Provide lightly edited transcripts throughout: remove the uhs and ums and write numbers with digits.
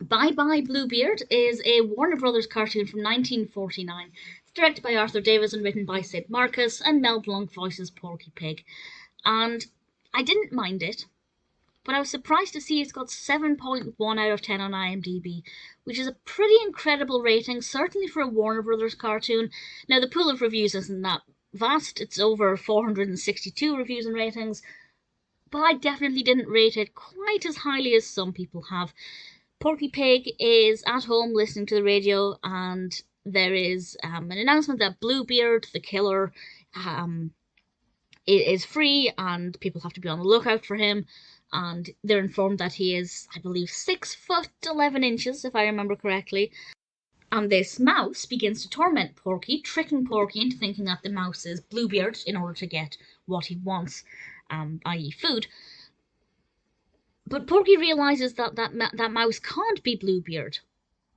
Bye Bye Bluebeard is a Warner Brothers cartoon from 1949. It's directed by Arthur Davis and written by Sid Marcus, and Mel Blanc voices Porky Pig. And I didn't mind it, but I was surprised to see it's got 7.1 out of 10 on IMDb, which is a pretty incredible rating, certainly for a Warner Brothers cartoon. Now, the pool of reviews isn't that vast, it's over 462 reviews and ratings, but I definitely didn't rate it quite as highly as some people have. Porky Pig is at home listening to the radio, and there is an announcement that Bluebeard, the killer, is free, and people have to be on the lookout for him. And they're informed that he is, I believe, 6 foot 11 inches, if I remember correctly. And this mouse begins to torment Porky, tricking Porky into thinking that the mouse is Bluebeard in order to get what he wants, i.e. food. But Porky realizes that mouse can't be Bluebeard.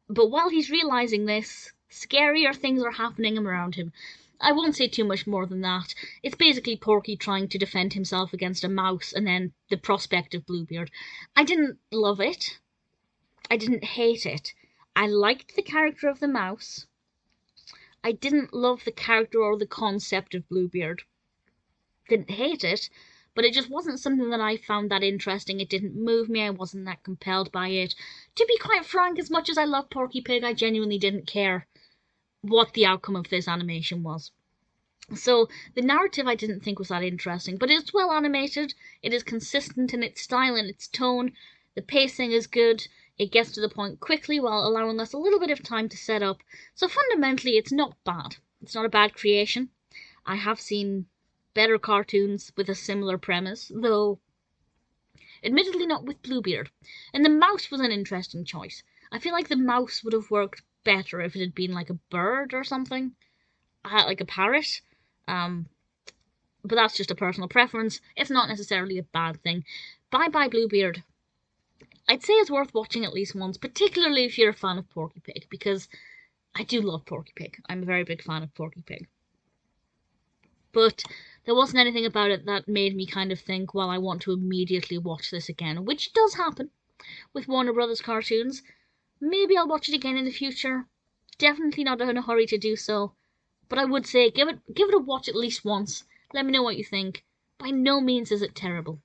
But while he's realizing this, scarier things are happening around him. I won't say too much more than that. It's basically Porky trying to defend himself against a mouse and then the prospect of Bluebeard. I didn't love it. I didn't hate it. I liked the character of the mouse. I didn't love the character or the concept of Bluebeard. Didn't hate it. But it just wasn't something that I found that interesting. It didn't move me. I wasn't that compelled by it. To be quite frank, as much as I love Porky Pig, I genuinely didn't care what the outcome of this animation was. So the narrative I didn't think was that interesting, but it's well animated. It is consistent in its style and its tone. The pacing is good. It gets to the point quickly while allowing us a little bit of time to set up. So fundamentally, it's not bad. It's not a bad creation. I have seen better cartoons with a similar premise, though admittedly not with Bluebeard. And the mouse was an interesting choice. I feel like the mouse would have worked better if it had been like a bird or something, like a parrot. But that's just a personal preference. It's not necessarily a bad thing. Bye Bye Bluebeard. I'd say it's worth watching at least once, particularly if you're a fan of Porky Pig, because I do love Porky Pig. I'm a very big fan of Porky Pig. But there wasn't anything about it that made me kind of think, well, I want to immediately watch this again, which does happen with Warner Brothers cartoons. Maybe I'll watch it again in the future. Definitely not in a hurry to do so. But I would say give it a watch at least once. Let me know what you think. By no means is it terrible.